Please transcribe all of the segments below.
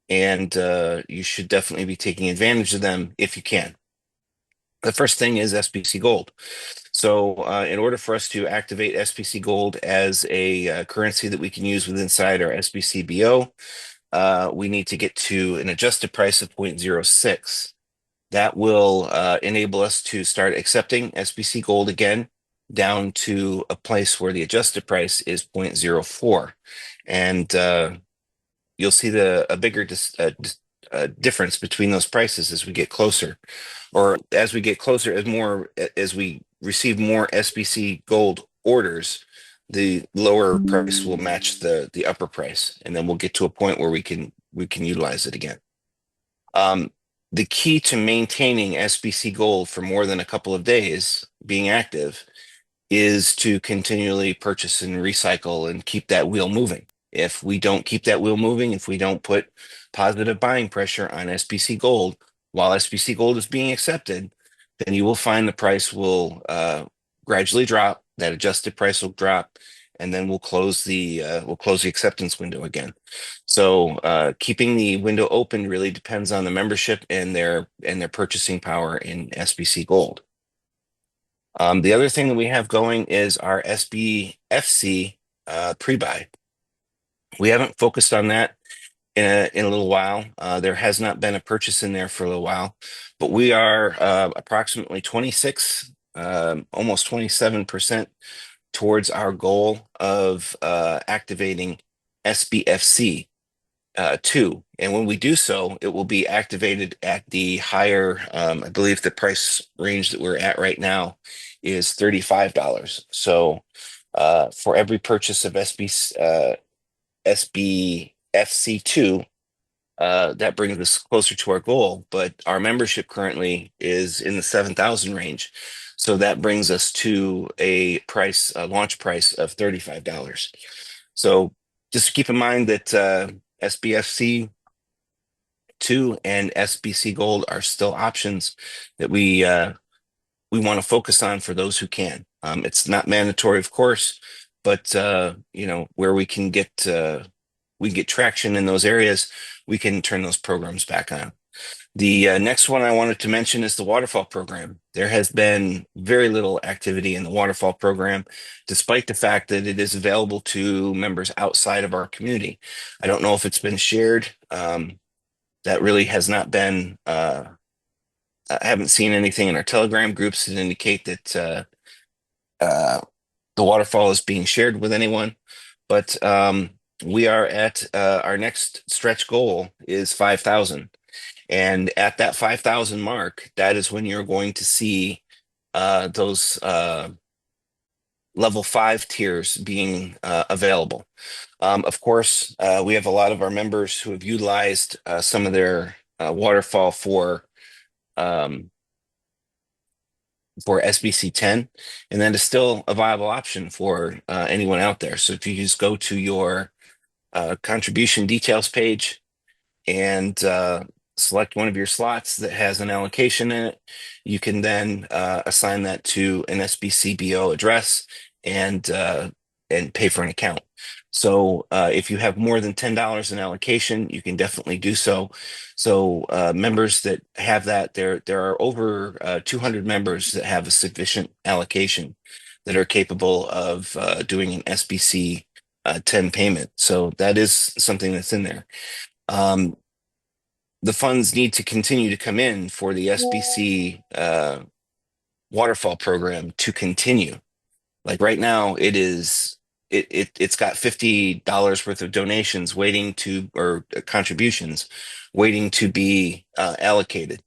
and you should definitely be taking advantage of them if you can. The first thing is SBC Gold. So, in order for us to activate SBC Gold as a currency that we can use within inside our SBC BO, we need to get to an adjusted price of 0.06. That will enable us to start accepting SBC Gold again down to a place where the adjusted price is 0.04. And you'll see a bigger difference between those prices as we get closer, or as we get closer, as we receive more SBC Gold orders, the lower price will match the upper price, and then we'll get to a point where we can utilize it again. Um, the key to maintaining SBC Gold for more than a couple of days being active is to continually purchase and recycle and keep that wheel moving. If we don't keep that wheel moving, if we don't put positive buying pressure on SBC Gold while SBC Gold is being accepted, then you will find the price will gradually drop. That adjusted price will drop, and then we'll close the acceptance window again. So keeping the window open really depends on the membership and their purchasing power in SBC Gold. The other thing that we have going is our SBFC pre-buy. We haven't focused on that in a little while. There has not been a purchase in there for a little while, but we are approximately 26, almost 27% towards our goal of activating SBFC 2. And when we do so, it will be activated at the higher, I believe the price range that we're at right now is $35. So for every purchase of SBFC2, that brings us closer to our goal. But our membership currently is in the 7,000 range. So that brings us to a launch price of $35. So just keep in mind that SBFC 2 and SBC Gold are still options that we want to focus on for those who can. It's not mandatory, of course, but where we get traction in those areas, we can turn those programs back on. The next one I wanted to mention is the waterfall program. There has been very little activity in the waterfall program, despite the fact that it is available to members outside of our community. I don't know if it's been shared. That really has not been. I haven't seen anything in our Telegram groups that indicate that uh, the waterfall is being shared with anyone. But we are at our next stretch goal is 5,000. And at that 5,000 mark, that is when you're going to see those level 5 tiers being available. Of course, we have a lot of our members who have utilized some of their waterfall um, for SBC 10, and that is still a viable option for anyone out there. So if you just go to your contribution details page and select one of your slots that has an allocation in it, you can then assign that to an SBCBO address and pay for an account. So if you have more than $10 in allocation, you can definitely do so. So members that have that, there are over 200 members that have a sufficient allocation that are capable of doing an SBC 10 payment. So that is something that's in there. Um, the funds need to continue to come in for the SBC waterfall program to continue. Like right now, it's got $50 worth of donations waiting to or contributions waiting to be allocated.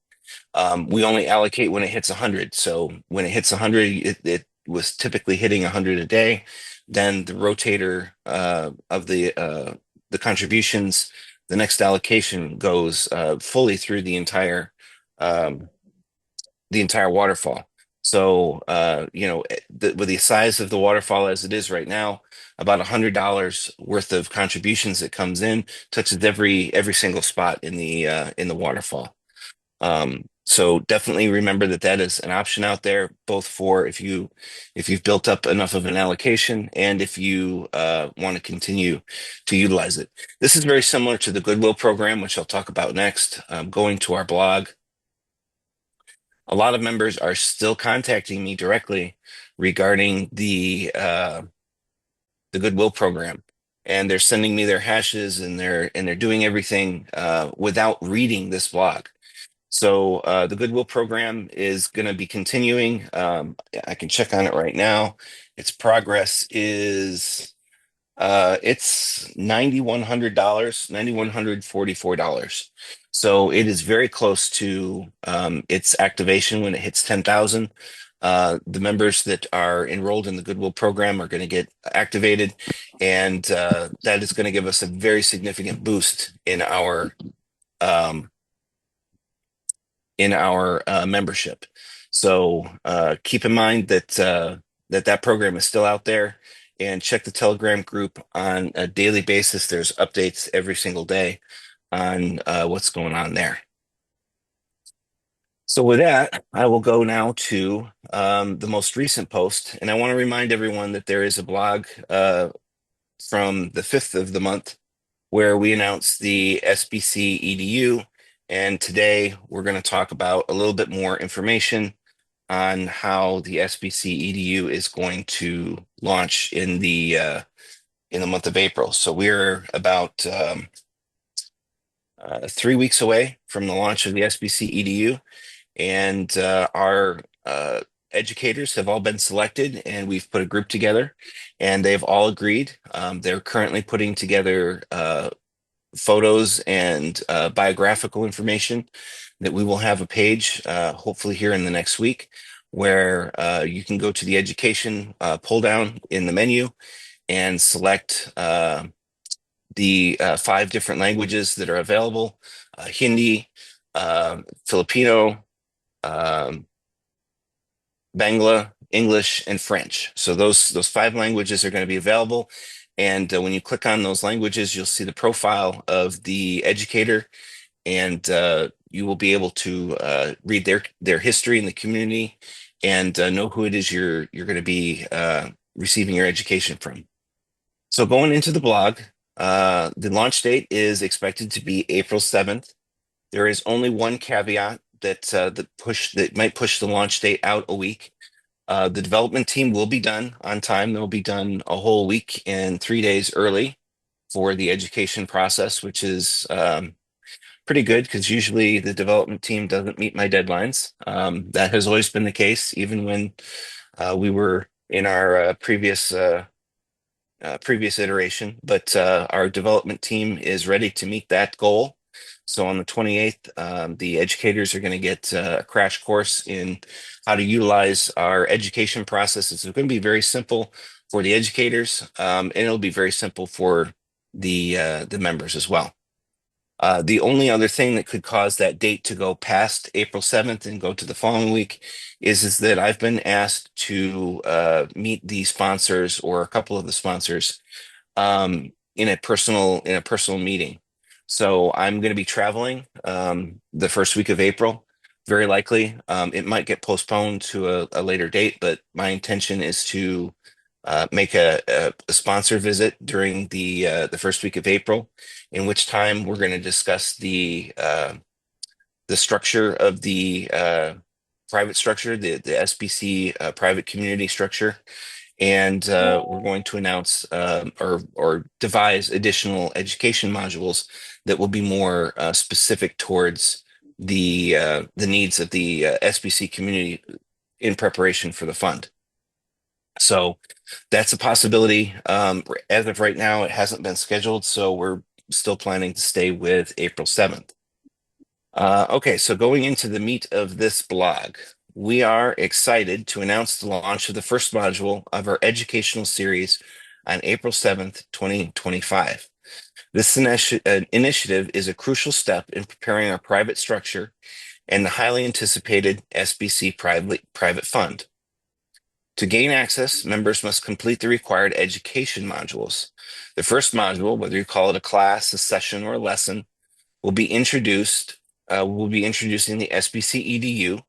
We only allocate when it hits 100. So when it hits 100, it was typically hitting 100 a day. Then the rotator of the contributions, the next allocation goes fully through um, the entire waterfall. So with the size of the waterfall as it is right now, about $100 worth of contributions that comes in touches every single spot in the waterfall. So definitely remember that that is an option out there, both for if you've built up enough of an allocation and if you want to continue to utilize it. This is very similar to the Goodwill program, which I'll talk about next. Going to our blog, a lot of members are still contacting me directly regarding the Goodwill program, and they're sending me their hashes and they're doing everything without reading this blog. So the Goodwill program is going to be continuing. I can check on it right now. Its progress is it's $9,100, $9,144. So it is very close to its activation when it hits 10,000. The members that are enrolled in the Goodwill program are going to get activated, and that is going to give us a very significant boost um, in our membership. So keep in mind that that program is still out there, and check the Telegram group on a daily basis. There's updates every single day on what's going on there. So with that, I will go now to the most recent post, and I want to remind everyone that there is a blog from the 5th of the month where we announced the SBC EDU. And today we're going to talk about a little bit more information on how the SBC EDU is going to launch in the month of April. So we're about 3 weeks away from the launch of the SBC EDU, and our educators have all been selected, and we've put a group together, and they've all agreed. They're currently putting together photos and biographical information that we will have a page, hopefully here in the next week, where you can go to the education pull down in the menu and select the 5 different languages that are available: Hindi, Filipino, um, Bangla, English, and French. So those 5 languages are going to be available. And when you click on those languages, you'll see the profile of the educator, and you will be able to read their history in the community and know who it is you're going to be receiving your education from. So going into the blog, the launch date is expected to be April 7th. There is only one caveat that might push the launch date out a week. The development team will be done on time. They'll be done a whole week and 3 days early for the education process, which is pretty good because usually the development team doesn't meet my deadlines. That has always been the case, even when we were in our previous iteration. But our development team is ready to meet that goal. So on the 28th, the educators are going to get a crash course in how to utilize our education process. It's going to be very simple for the educators, and it'll be very simple for the members as well. The only other thing that could cause that date to go past April 7th and go to the following week is that I've been asked to meet the sponsors or a couple of the sponsors in a personal meeting. So I'm going to be traveling the first week of April, very likely. It might get postponed to a later date, but my intention is to make a sponsor visit during the first week of April, in which time we're going to discuss the structure of the private structure, the SBC private community structure, and we're going to announce or devise additional education modules that will be more specific towards the needs of the SBC community in preparation for the fund. So that's a possibility. As of right now, it hasn't been scheduled, so we're still planning to stay with April 7th. Okay, so going into the meat of this blog, we are excited to announce the launch of the first module of our educational series on April 7th, 2025. This initiative is a crucial step in preparing our private structure and the highly anticipated SBC private fund. To gain access, members must complete the required education modules. The first module, whether you call it a class, a session, or a lesson, will be introduced we'll be introducing the SBC EDU,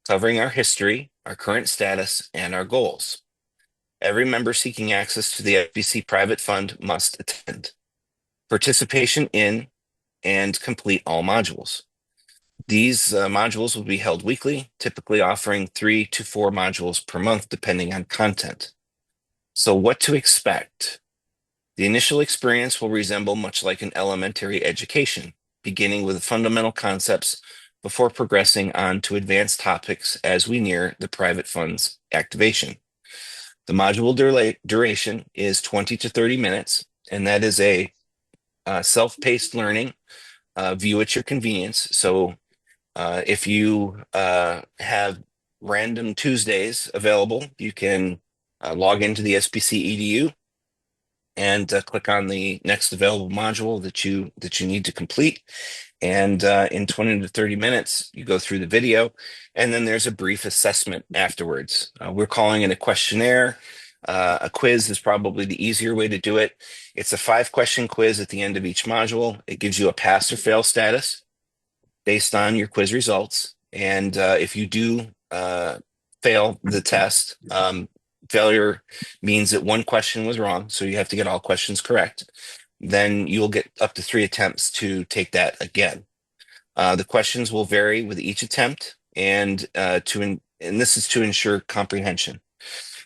covering our history, our current status, and our goals. Every member seeking access to the SBC private fund must attend. Participation in and complete all modules. These modules will be held weekly, typically offering 3 to 4 modules per month, depending on content. So what to expect? The initial experience will resemble much like an elementary education, beginning with fundamental concepts before progressing on to advanced topics as we near the private funds activation. The module duration is 20 to 30 minutes, and that is a self-paced learning, view at your convenience. So if you have random Tuesdays available, you can log into the SBC EDU and click on the next available module that you need to complete. And in 20 to 30 minutes, you go through the video, and then there's a brief assessment afterwards. We're calling it a questionnaire. A quiz is probably the easier way to do it. It's a 5-question quiz at the end of each module. It gives you a pass or fail status based on your quiz results. And if you do fail the test, failure means that one question was wrong, so you have to get all questions correct. Then you'll get up to 3 attempts to take that again. The questions will vary with each attempt, and this is to ensure comprehension.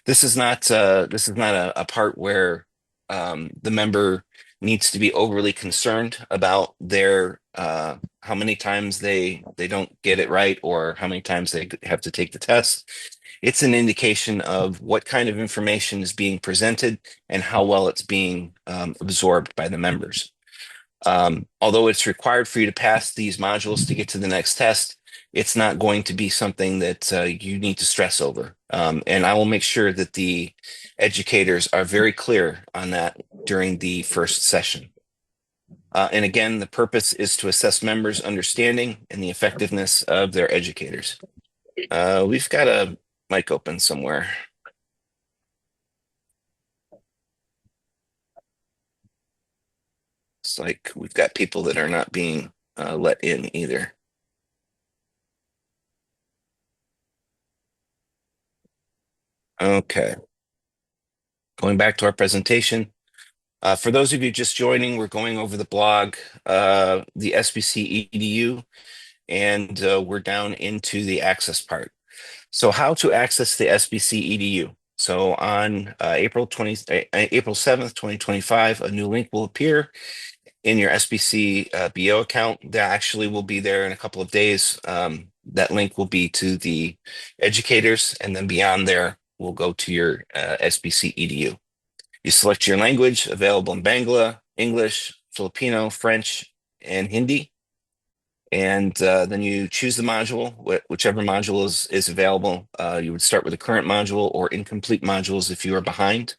This is not a part where the member needs to be overly concerned about their how many times they don't get it right or how many times they have to take the test. It's an indication of what kind of information is being presented and how well it's being absorbed by the members. Although it's required for you to pass these modules to get to the next test, it's not going to be something that you need to stress over. And I will make sure that the educators are very clear on that during the first session. And again, the purpose is to assess members' understanding and the effectiveness of their educators. We've got a mic open somewhere. It's like we've got people that are not being let in either. Okay. Going back to our presentation. For those of you just joining, we're going over the blog, the SBC EDU, and we're down into the access part. So how to access the SBC EDU. So on April 7th, 2025, a new link will appear in your SBC BO account. That actually will be there in a couple of days. That link will be to the educators, and then beyond there, we'll go to your SBC EDU. You select your language, available in Bangla, English, Filipino, French, and Hindi. And then you choose the module, whichever module is available. You would start with the current module or incomplete modules if you are behind.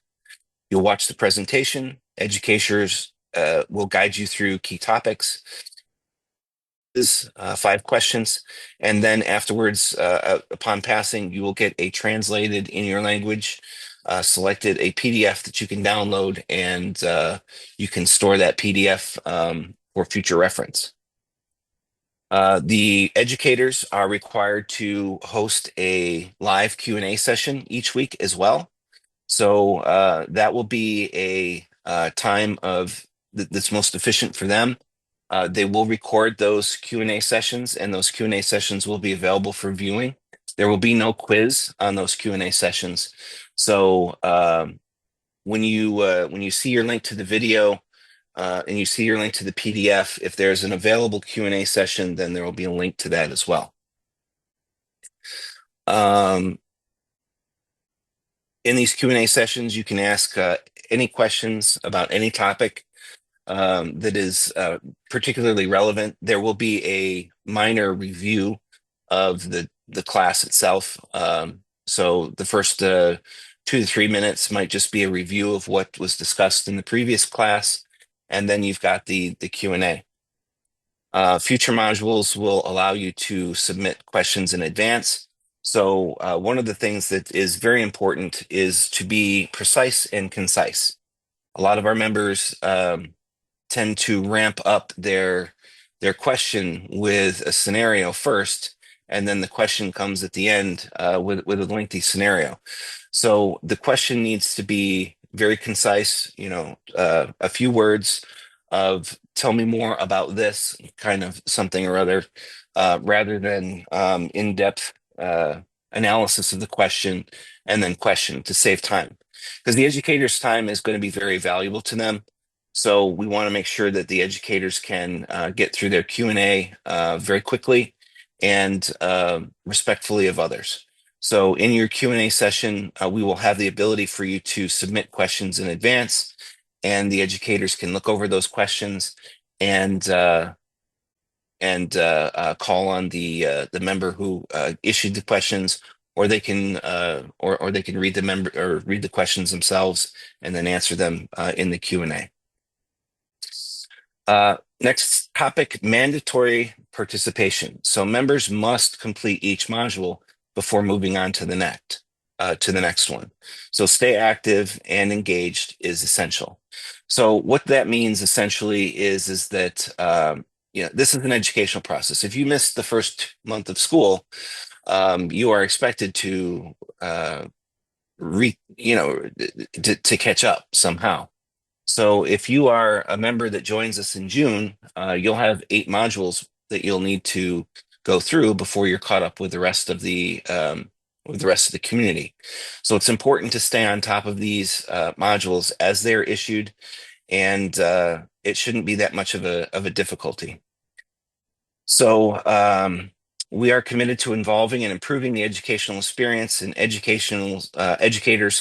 You'll watch the presentation. Educators will guide you through key topics. 5 questions, and then afterwards, upon passing, you will get a translated in your language, selected a PDF that you can download, and you can store that PDF for future reference. The educators are required to host a live Q&A session each week as well. So that will be a time that's most efficient for them. They will record those Q&A sessions, and those Q&A sessions will be available for viewing. There will be no quiz on those Q&A sessions. So when you see your link to the video and you see your link to the PDF, if there's an available Q&A session, then there will be a link to that as well. In these Q&A sessions, you can ask any questions about any topic that is particularly relevant. There will be a minor review of the class itself. So the first 2 to 3 minutes might just be a review of what was discussed in the previous class, and then you've got the Q&A. Future modules will allow you to submit questions in advance. So one of the things that is very important is to be precise and concise. A lot of our members tend to ramp up their their question with a scenario first, and then the question comes at the end with a lengthy scenario. So the question needs to be very concise, a few words of tell me more about this kind of something or other, rather than in-depth analysis of the question and then question to save time. Because the educator's time is going to be very valuable to them. So we want to make sure that the educators can get through their Q&A very quickly and respectfully of others. So in your Q&A session, we will have the ability for you to submit questions in advance, and the educators can look over those questions and call on the member who issued the questions, or they can or they can read the questions themselves and then answer them in the Q&A. Next topic, mandatory participation. So members must complete each module before moving on to the next one. So stay active and engaged is essential. So what that means essentially is that this is an educational process. If you miss the first month of school, you are expected to to catch up somehow. So if you are a member that joins us in June, you'll have 8 modules that you'll need to go through before you're caught up with the rest of the community. So it's important to stay on top of these modules as they're issued, and it shouldn't be that much of a difficulty. So we are committed to involving and improving the educational experience, and educators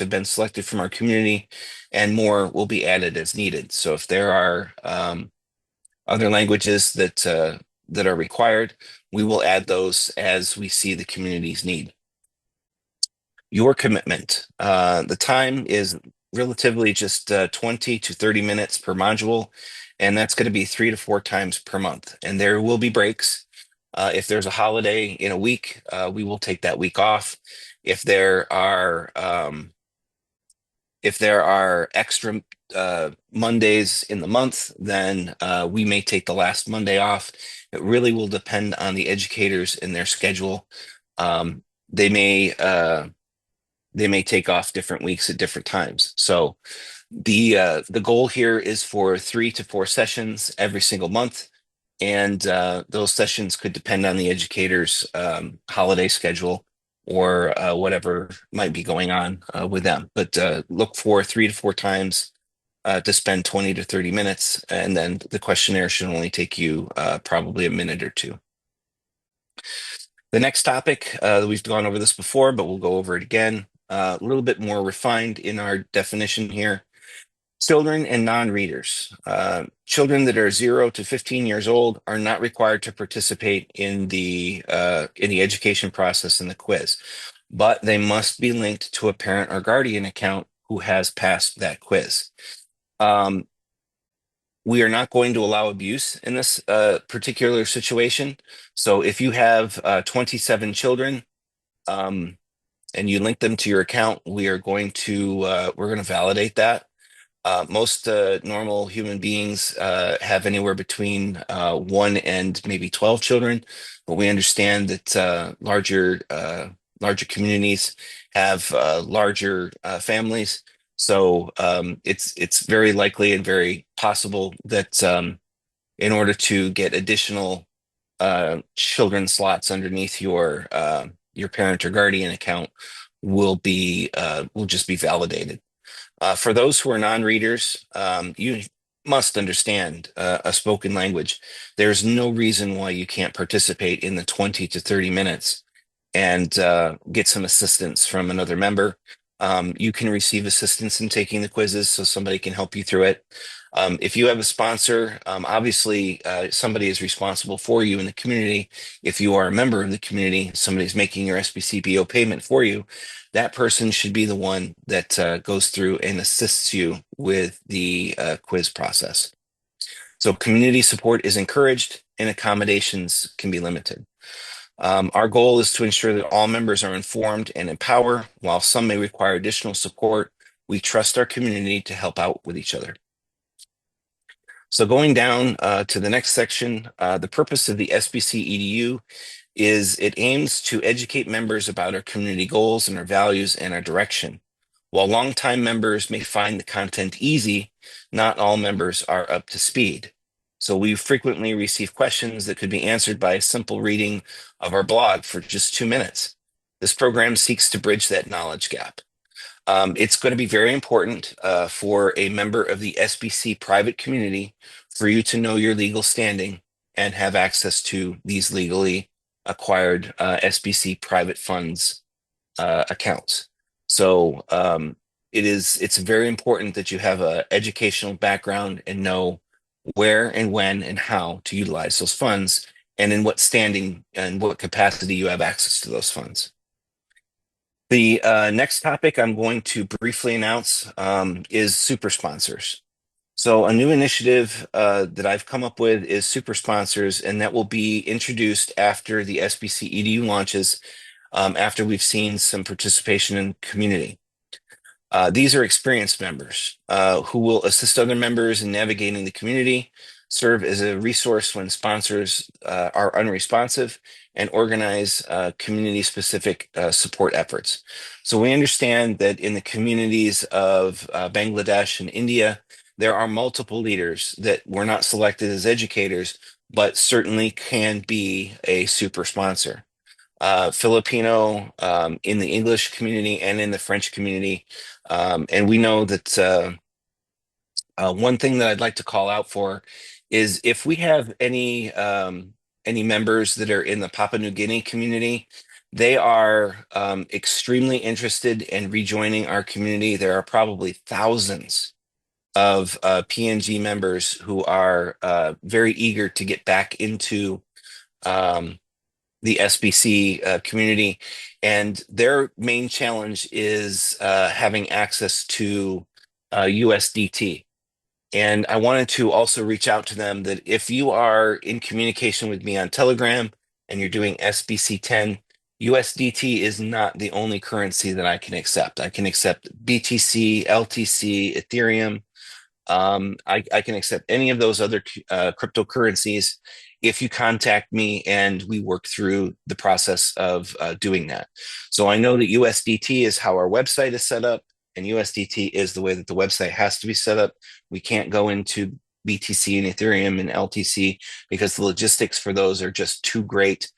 have been selected from our community, and more will be added as needed. So if there are other languages that are required, we will add those as we see the community's need. Your commitment. The time is relatively just 20 to 30 minutes per module, and that's going to be 3 to 4 times per month. And there will be breaks. If there's a holiday in a week, we will take that week off. If there are extra Mondays in the month, then we may take the last Monday off. It really will depend on the educators and their schedule. They may take off different weeks at different times. So the goal here is for 3 to 4 sessions every single month, and those sessions could depend on the educator's holiday schedule or whatever might be going on with them. But look for 3 to 4 times to spend 20 to 30 minutes, and then the questionnaire should only take you probably a minute or two. The next topic, we've gone over this before, but we'll go over it again. A little bit more refined in our definition here. Children and non-readers. Children that are 0 to 15 years old are not required to participate in the education process and the quiz, but they must be linked to a parent or guardian account who has passed that quiz. We are not going to allow abuse in this particular situation. So if you have 27 children, and you link them to your account, we're going to validate that. Most normal human beings have anywhere between 1 and maybe 12 children, but we understand that larger communities have larger families. So it's very likely and very possible that in order to get additional children slots underneath your parent or guardian account will just be validated. For those who are non-readers, you must understand a spoken language. There's no reason why you can't participate in the 20 to 30 minutes and get some assistance from another member. You can receive assistance in taking the quizzes, so somebody can help you through it. If you have a sponsor, obviously somebody is responsible for you in the community. If you are a member of the community, somebody's making your SBCBO payment for you, that person should be the one that goes through and assists you with the quiz process. So community support is encouraged and accommodations can be limited. Our goal is to ensure that all members are informed and empowered. While some may require additional support, we trust our community to help out with each other. So going down to the next section, the purpose of the SBC EDU is it aims to educate members about our community goals and our values and our direction. While longtime members may find the content easy, not all members are up to speed. So we frequently receive questions that could be answered by a simple reading of our blog for just 2 minutes. This program seeks to bridge that knowledge gap. It's going to be very important for a member of the SBC private community for you to know your legal standing and have access to these legally acquired SBC private funds accounts. So it's very important that you have an educational background and know where and when and how to utilize those funds and in what standing and what capacity you have access to those funds. The next topic I'm going to briefly announce is super sponsors. So a new initiative that I've come up with is super sponsors, and that will be introduced after the SBC EDU launches, after we've seen some participation in community. These are experienced members who will assist other members in navigating the community, serve as a resource when sponsors are unresponsive, and organize community-specific support efforts. So we understand that in the communities of Bangladesh and India, there are multiple leaders that were not selected as educators, but certainly can be a super sponsor. Filipino in the English community and in the French community. And we know that one thing that I'd like to call out for is if we have any members that are in the Papua New Guinea community, they are extremely interested in rejoining our community. There are probably thousands of PNG members who are very eager to get back into the SBC community, and their main challenge is having access to USDT. And I wanted to also reach out to them that if you are in communication with me on Telegram and you're doing SBC 10, USDT is not the only currency that I can accept. I can accept BTC, LTC, Ethereum. I can accept any of those other cryptocurrencies if you contact me and we work through the process of doing that. So I know that USDT is how our website is set up, and USDT is the way that the website has to be set up. We can't go into BTC and Ethereum and LTC because the logistics for those are just too great.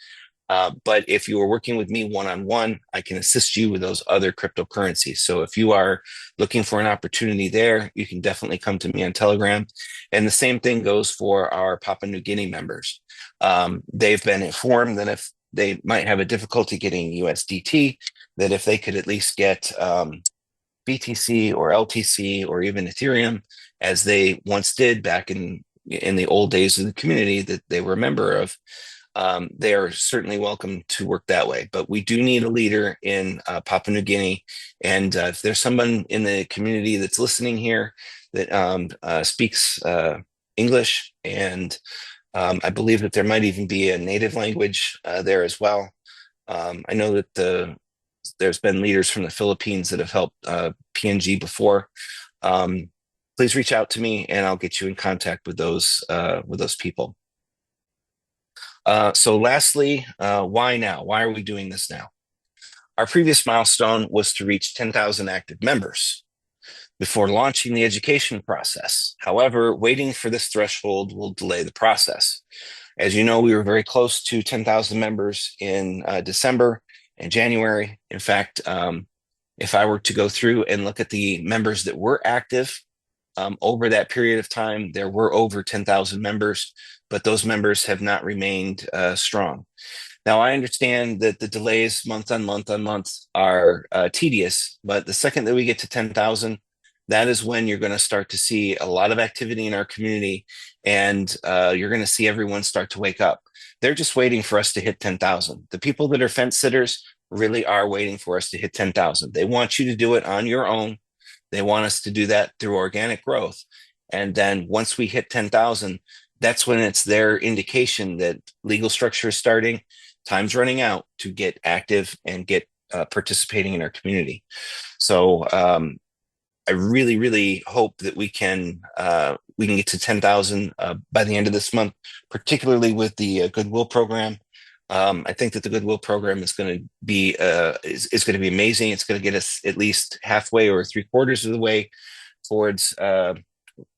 But if you are working with me one-on-one, I can assist you with those other cryptocurrencies. So if you are looking for an opportunity there, you can definitely come to me on Telegram. And the same thing goes for our Papua New Guinea members. They've been informed that if they might have a difficulty getting USDT, that if they could at least get BTC or LTC or even Ethereum, as they once did back in the old days of the community that they were a member of, they are certainly welcome to work that way. But we do need a leader in Papua New Guinea. And if there's someone in the community that's listening here that speaks English, and I believe that there might even be a native language there as well. I know that there's been leaders from the Philippines that have helped PNG before. Please reach out to me and I'll get you in contact with those people. So lastly, why now? Why are we doing this now? Our previous milestone was to reach 10,000 active members before launching the education process. However, waiting for this threshold will delay the process. As you know, we were very close to 10,000 members in December and January. In fact, if I were to go through and look at the members that were active over that period of time, there were over 10,000 members, but those members have not remained strong. Now, I understand that the delays month on month on month are tedious, but the second that we get to 10,000, that is when you're going to start to see a lot of activity in our community, and you're going to see everyone start to wake up. They're just waiting for us to hit 10,000. The people that are fence sitters really are waiting for us to hit 10,000. They want you to do it on your own. They want us to do that through organic growth. And then once we hit 10,000, that's when it's their indication that legal structure is starting, time's running out to get active and get participating in our community. So I really, really hope that we can get to 10,000 by the end of this month, particularly with the Goodwill program. I think that the Goodwill program is going to be amazing. It's going to get us at least halfway or three-quarters of the way towards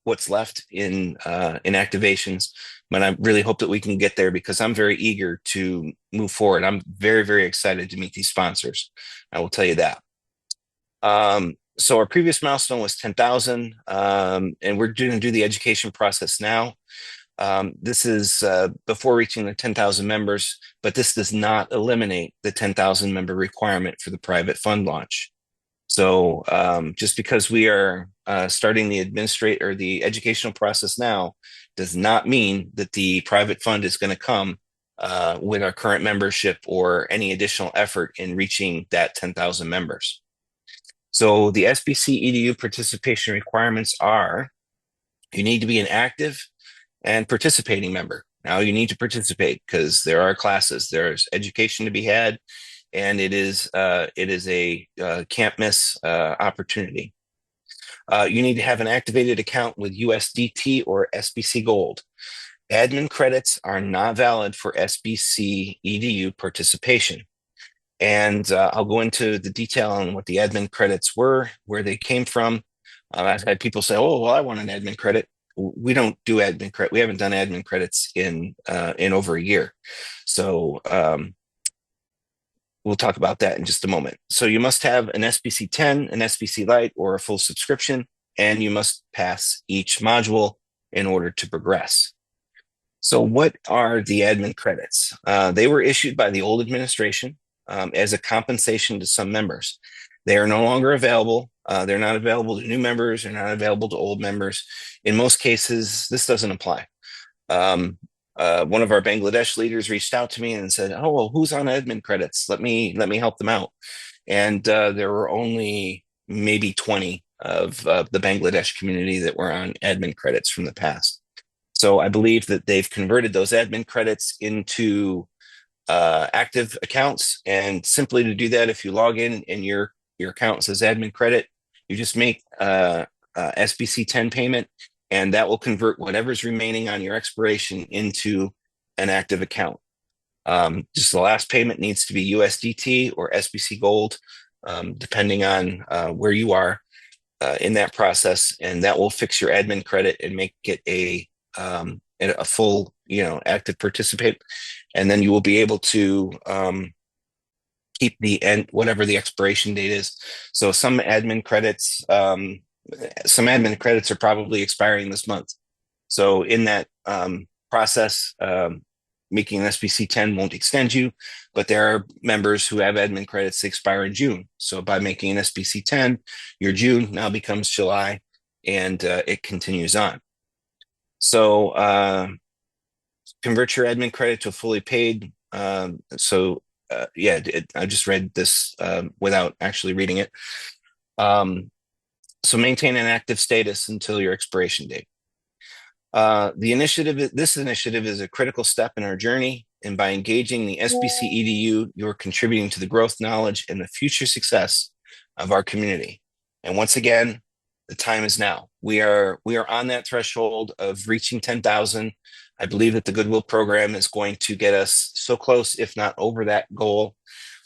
what's left in activations. But I really hope that we can get there because I'm very eager to move forward. I'm very, very excited to meet these sponsors. I will tell you that. So our previous milestone was 10,000, and we're going to do the education process now. This is before reaching the 10,000 members, but this does not eliminate the 10,000 member requirement for the private fund launch. So just because we are starting the educational process now does not mean that the private fund is going to come with our current membership or any additional effort in reaching that 10,000 members. So the SBC EDU participation requirements are you need to be an active and participating member. Now you need to participate because there are classes, there's education to be had, and it is a can't miss opportunity. You need to have an activated account with USDT or SBC Gold. Admin credits are not valid for SBC EDU participation. And I'll go into the detail on what the admin credits were, where they came from. I've had people say, "Oh, well, I want an admin credit." We don't do admin credit. We haven't done admin credits in over a year, so we'll talk about that in just a moment. So you must have an SBC 10, an SBC Lite, or a full subscription, and you must pass each module in order to progress. So what are the admin credits? They were issued by the old administration as a compensation to some members. They are no longer available. They're not available to new members. They're not available to old members. In most cases, this doesn't apply. One of our Bangladesh leaders reached out to me and said, "Oh, well, who's on admin credits? Let me help them out." And there were only maybe 20 of the Bangladesh community that were on admin credits from the past. So I believe that they've converted those admin credits into active accounts. And simply to do that, if you log in and your account says admin credit, you just make SBC 10 payment, and that will convert whatever's remaining on your expiration into an active account. Just the last payment needs to be USDT or SBC Gold, depending on where you are in that process, and that will fix your admin credit and make it a full, active participant, and then you will be able to keep the end whatever the expiration date is. So some admin credits are probably expiring this month. So in that process, making an SBC 10 won't extend you, but there are members who have admin credits that expire in June. So by making an SBC 10, your June now becomes July, and it continues on. So convert your admin credit to a fully paid. I just read this without actually reading it. So maintain an active status until your expiration date. This initiative is a critical step in our journey, and by engaging the SBC EDU, you're contributing to the growth, knowledge, and the future success of our community. And once again, the time is now. We are on that threshold of reaching 10,000. I believe that the Goodwill program is going to get us so close, if not over that goal.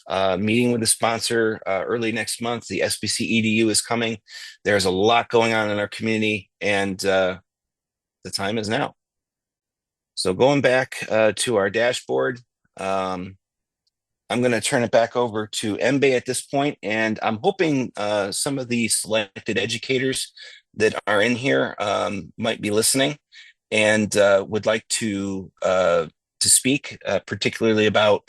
Meeting with the sponsor early next month. The SBC EDU is coming. There's a lot going on in our community, and the time is now. So going back to our dashboard, I'm going to turn it back over to Mbe at this point, and I'm hoping some of the selected educators that are in here might be listening and would like to speak, particularly about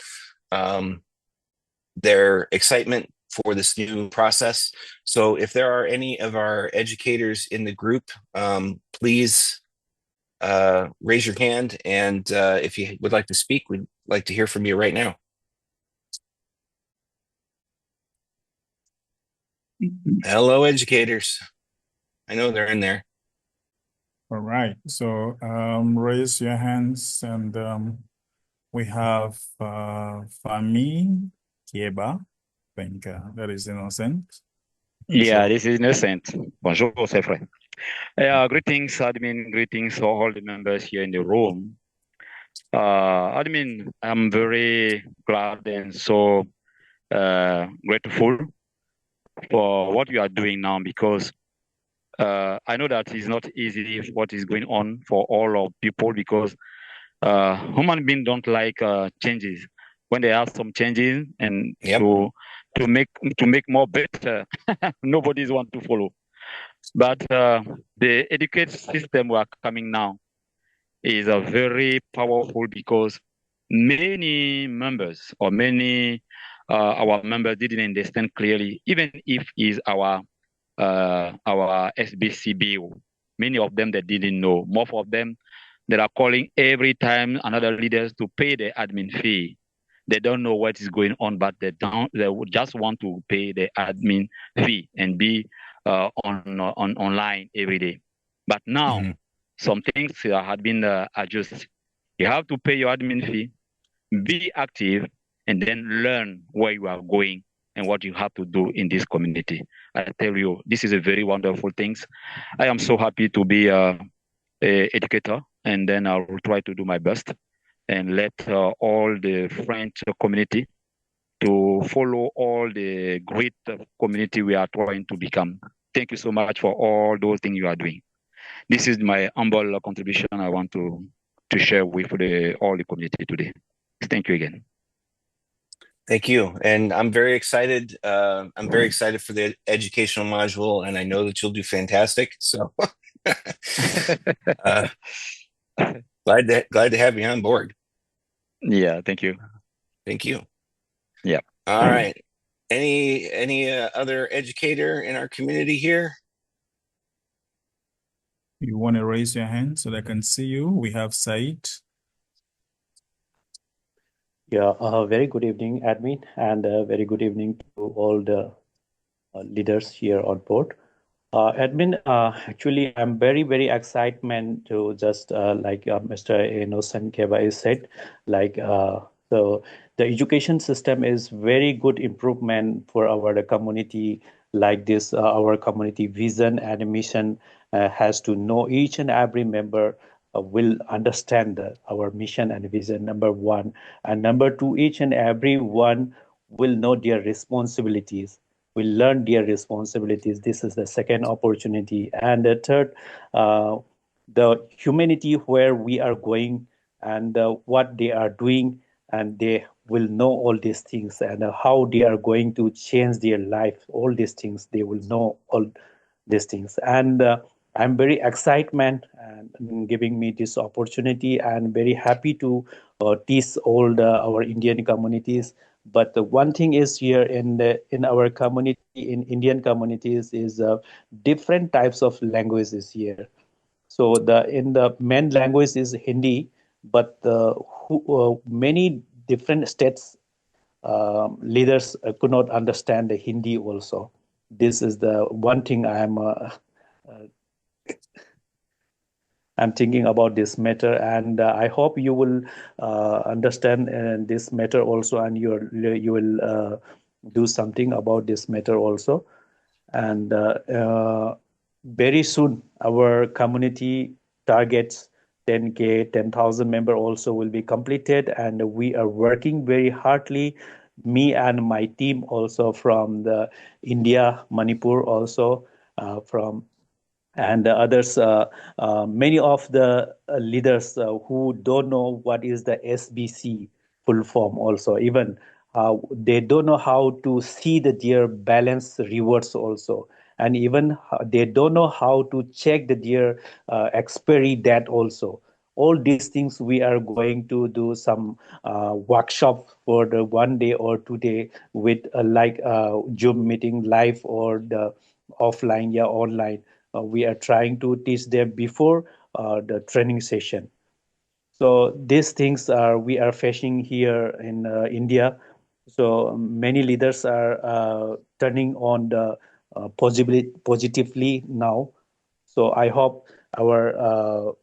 their excitement for this new process. So if there are any of our educators in the group, please raise your hand, and if you would like to speak, we'd like to hear from you right now. Hello, educators. I know they're in there. All right. So raise your hands, and we have Fami Kieba. I think that is Innocent. Yeah, So this is Innocent. Bonjour, c'est vrai. Greetings, admin. Greetings to all the members here in the room. Admin, I'm very glad and so grateful for what you are doing now because I know that it's not easy what is going on for all of people because human beings don't like changes. When they have some changes and yep. to make to make more better, nobody's want to follow. But the education system we are coming now is a very powerful because many members or many our members didn't understand clearly, even if is our SBC bill. Many of them that didn't know. Most of them that are calling every time another leaders to pay the admin fee. They don't know what is going on, but they don't. They would just want to pay the admin fee and be on online every day. But now Hmm. some things had been adjusted. You have to pay your admin fee, be active, and then learn where you are going and what you have to do in this community. I tell you, this is a very wonderful thing. I am so happy to be a educator, and then I will try to do my best and let all the French community to follow all the great community we are trying to become. Thank you so much for all those things you are doing. This is my humble contribution I want to share with all the community today. Thank you again. Thank you. And I'm very excited. I'm very excited for the educational module, and I know that you'll do fantastic. So uh, glad to have you on board. Yeah, thank you. Thank you. Yeah. All right. Any other educator in our community here? You want to raise your hand so that I can see you? We have Said. Yeah, very good evening, admin, and very good evening to all the leaders here on board. Admin, actually, I'm very excitement to just like Mr. Innocent Keba said, like so the education system is very good improvement for our community. Like this, our community vision and mission has to know each and every member will understand our mission and vision. Number one, and number two, each and every one will know their responsibilities, will learn their responsibilities. This is the second opportunity. And the third, the humanity where we are going and what they are doing, and they will know all these things and how they are going to change their life. All these things, they will know all these things. And I'm very excitement and giving me this opportunity, and very happy to teach all our Indian communities. But the one thing is here in our community, in Indian communities, is different types of languages here. So the in the main language is Hindi, but many different states leaders could not understand the Hindi also. This is the one thing I'm thinking about this matter, and I hope you will understand this matter also, and you will do something about this matter also. And very soon, our community targets 10K, 10,000 member also will be completed, and we are working very hardly. Me and my team also from the India, Manipur also from and the others, many of the leaders who don't know what is the SBC full form also, even they don't know how to see the deer balance rewards also, and even they don't know how to check the deer expiry date also. All these things we are going to do some workshop for the 1 day or 2 day with like Zoom meeting live or the offline, yeah, online. We are trying to teach them before the training session. So these things are we are facing here in India. So many leaders are turning on the positively now. So I hope our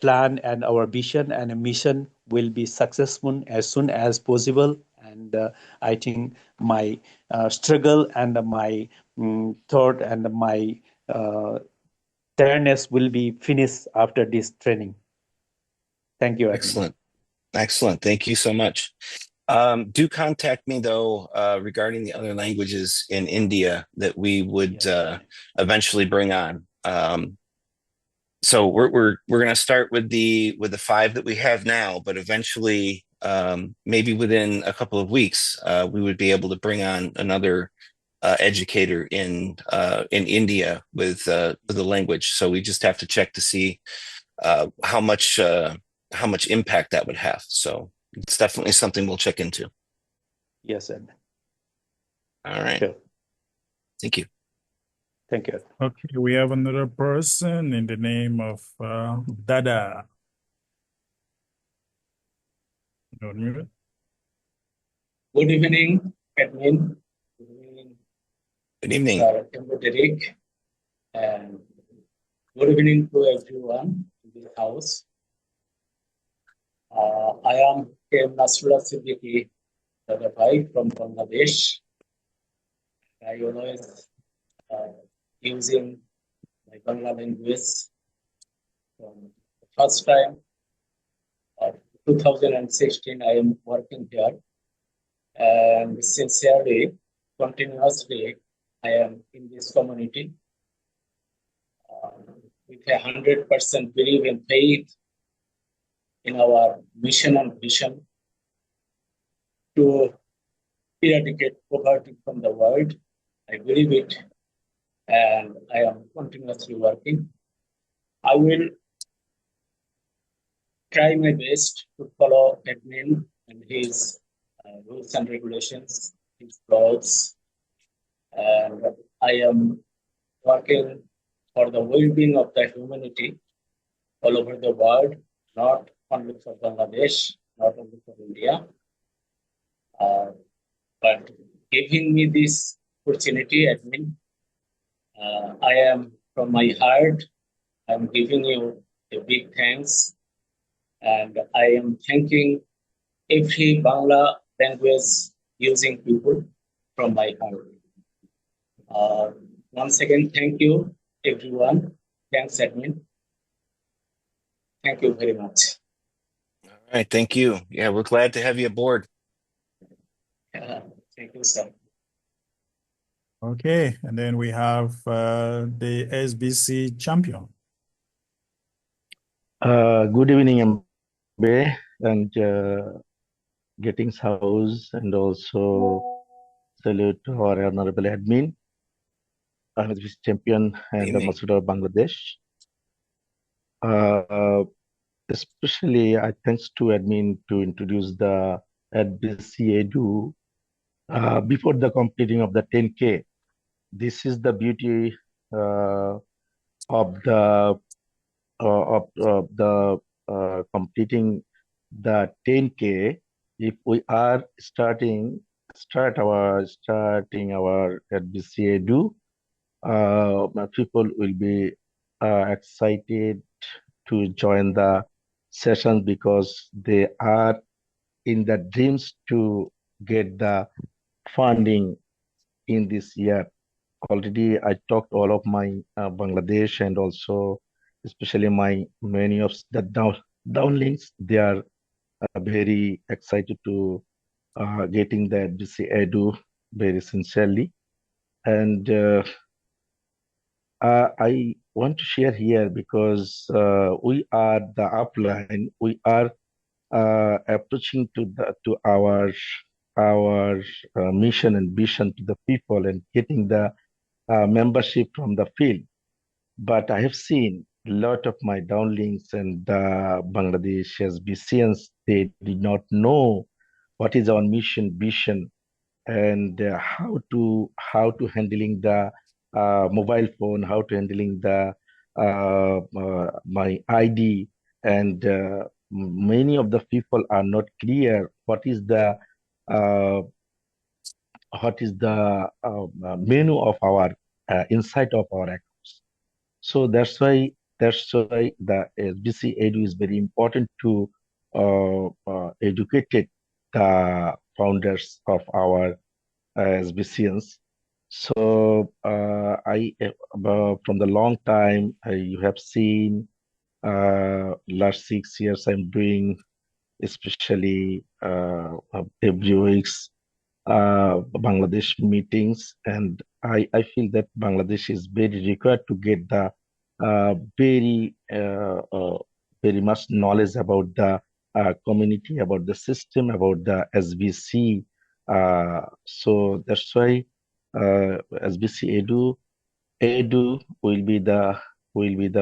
plan and our vision and mission will be successful as soon as possible. And I think my struggle and my thought and my tiredness will be finished after this training. Thank you, admin. Excellent. Thank you so much. Do contact me though regarding the other languages in India that we would Yes. eventually bring on. So we're going to start with the 5 that we have now, but eventually, maybe within a couple of weeks, we would be able to bring on another educator in India with the language. So we just have to check to see how much impact that would have. So it's definitely something we'll check into. Yes, admin. All right. Sure. Thank you. Thank you. Okay, we have another person in the name of Dada. Unmute. Good evening, admin. Good evening, Good evening. Derek. And good evening to everyone in the house. I am K. Nasrullah Siddiqui Dadabai from Bangladesh. I always using my Bangla language from the first time of 2016. I am working here, and sincerely, continuously, I am in this community with 100% belief and faith in our mission and vision to eradicate poverty from the world. I believe it, and I am continuously working. I will try my best to follow admin and his rules and regulations, his laws, and I am working for the well-being of the humanity all over the world, not only for Bangladesh, not only for India, but giving me this opportunity, admin. I am from my heart, I'm giving you a big thanks, and I am thanking every Bangla language using people from my heart. Once again, thank you, everyone. Thanks, admin. Thank you very much. All right. Thank you. Yeah, we're glad to have you aboard. Thank you, sir. Okay, and then we have the SBC champion. Good evening, Mbe, and Gettings House, and also salute to our honorable admin, SBC champion, and Evening. Ambassador of Bangladesh. Especially, I thanks to admin to introduce the SBC Edu before the completing of the 10K. This is the beauty of the completing the 10K. If we are starting our SBC Edu, people will be excited to join the session because they are in the dreams to get the funding in this year. Already, I talked all of my Bangladesh and also especially many of the downlinks. They are very excited to getting the SBC Edu very sincerely, and I want to share here because we are the upline. We are approaching to our mission and vision to the people and getting the membership from the field. But I have seen a lot of my downlinks and Bangladesh SBCians, they did not know what is our mission, vision, and how to handling the mobile phone, how to handling the my ID, and many of the people are not clear what is the menu of our inside of our accounts. So that's why the SBC Edu is very important to educate the founders of our SBCians. So from the long time you have seen last 6 years I'm doing especially every week's Bangladesh meetings, and I feel that Bangladesh is very required to get the very much knowledge about the community, about the system, about the SBC. So that's why SBC Edu will be the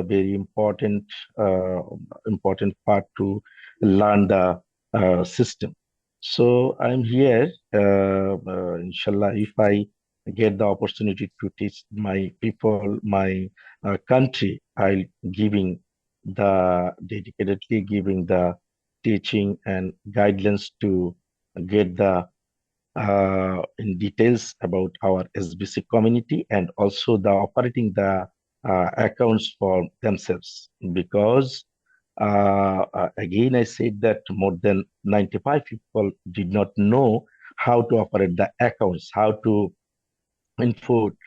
very important part to learn the system. So I'm here, inshallah, if I get the opportunity to teach my people, my country, I'll dedicatedly giving the teaching and guidelines to get the in details about our SBC community and also the operating the accounts for themselves because again I said that more than 95 people did not know how to operate the accounts, how to input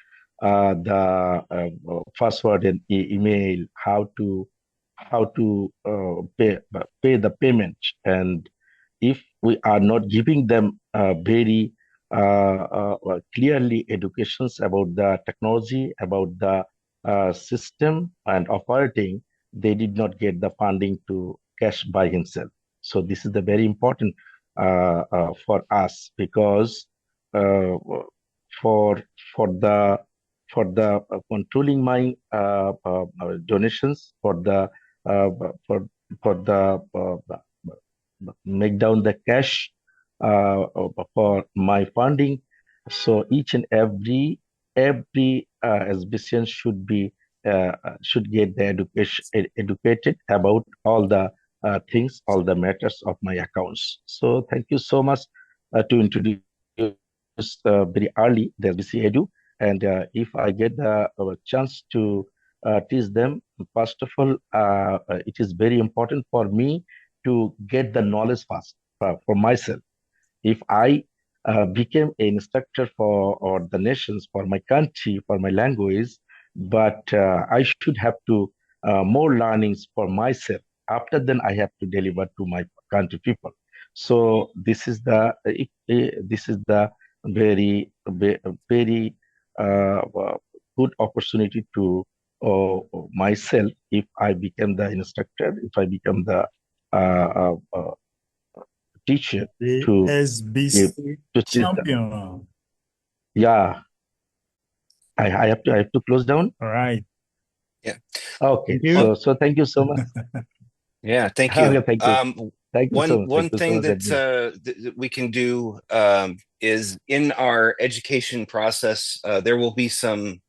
the password and email, how to pay the payment, and if we are not giving them very clearly educations about the technology, about the system and operating, they did not get the funding to cash by himself. So this is the very important for us because uh, for for the controlling my donations uh, for the make down the cash for my funding. So each and every SBCN should get the educated about all the things, all the matters of my accounts. So thank you so much to introduce very early the SBC Edu, and if I get the chance to teach them, first of all, it is very important for me to get the knowledge fast for myself. If I became an instructor for or the nations for my country, for my language, but I should have to more learnings for myself. After then, I have to deliver to my country people. So this is the very good opportunity to myself if I become the instructor, if I become the teacher The to SBC to teach them. champion. Yeah, I have to close down. All right. Okay, Thank you. so thank you so much. Yeah, thank you. Okay, thank you. Thank you so much. One Thank you so thing much, that, Admin. that we can do is in our education process, there will be some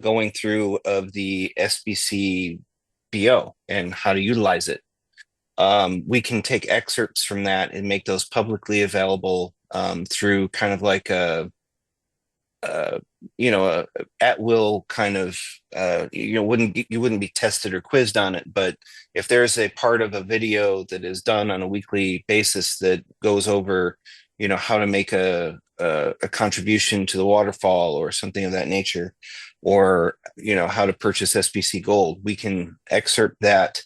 going through of the SBC BO and how to utilize it. We can take excerpts from that and make those publicly available through kind of like a at will kind of you wouldn't be tested or quizzed on it, but if there's a part of a video that is done on a weekly basis that goes over how to make a contribution to the waterfall or something of that nature, or how to purchase SBC Gold, we can excerpt that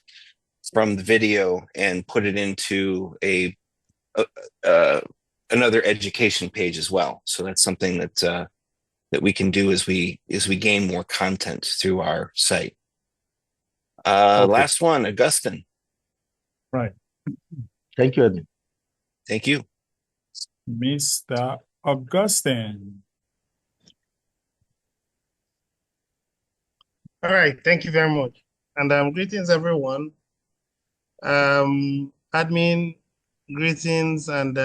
from the video and put it into another education page as well. So that's something that we can do as we gain more content through our site. Okay. Last one, Augustine. Right. Thank you, Admin. Thank you. Mr. Augustine. All right, thank you very much. And greetings, everyone. Admin, greetings, and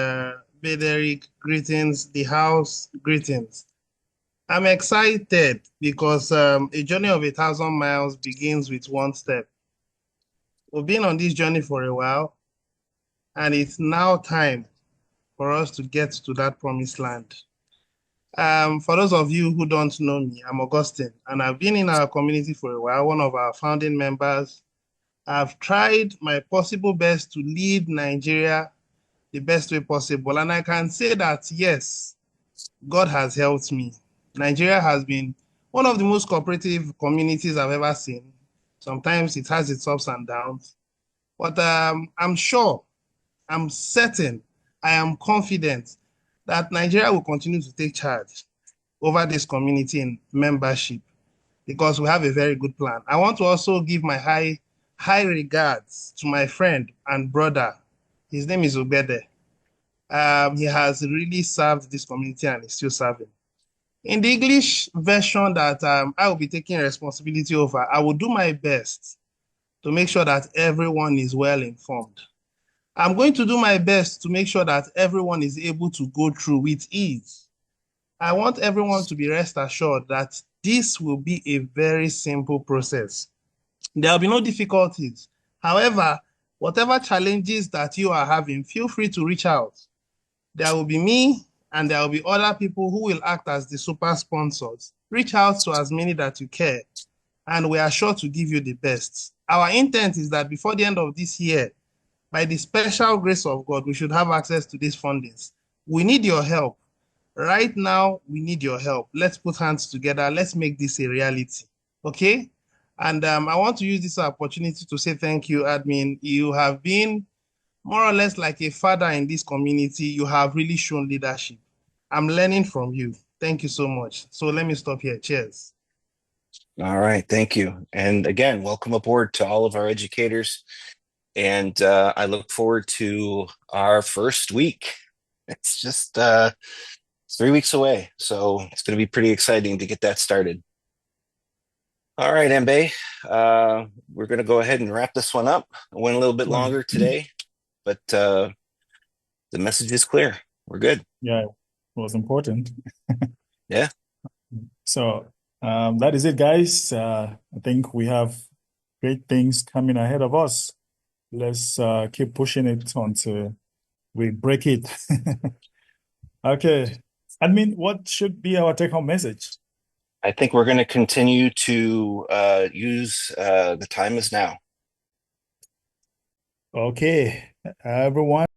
Bederic, greetings, the house, greetings. I'm excited because a journey of 1,000 miles begins with one step. We've been on this journey for a while, and it's now time for us to get to that promised land. For those of you who don't know me, I'm Augustine, and I've been in our community for a while, one of our founding members. I've tried my possible best to lead Nigeria the best way possible, and I can say that, yes, God has helped me. Nigeria has been one of the most cooperative communities I've ever seen. Sometimes it has its ups and downs, but I'm sure, I'm certain, I am confident that Nigeria will continue to take charge over this community in membership because we have a very good plan. I want to also give my high regards to my friend and brother. His name is Obede. He has really served this community and is still serving. In the English version that I will be taking responsibility over, I will do my best to make sure that everyone is well informed. I'm going to do my best to make sure that everyone is able to go through with ease. I want everyone to be rest assured that this will be a very simple process. There will be no difficulties. However, whatever challenges that you are having, feel free to reach out. There will be me and there will be other people who will act as the super sponsors. Reach out to as many that you care, and we are sure to give you the best. Our intent is that before the end of this year, by the special grace of God, we should have access to these fundings. We need your help. Right now, we need your help. Let's put hands together. Let's make this a reality. Okay? And I want to use this opportunity to say thank you, admin. You have been more or less like a father in this community. You have really shown leadership. I'm learning from you. Thank you so much. So let me stop here. Cheers. All right, thank you. And again, welcome aboard to all of our educators. And I look forward to our first week. It's just 3 weeks away, so it's going to be pretty exciting to get that started. All right, Mbe, we're going to go ahead and wrap this one up. It went a little bit longer today, but the message is clear. We're good. Yeah, it was important. Yeah. So that is it, guys. I think we have great things coming ahead of us. Let's keep pushing it until we break it. Okay. Admin, what should be our take-home message? I think we're going to continue to use the time is now. Okay, everyone.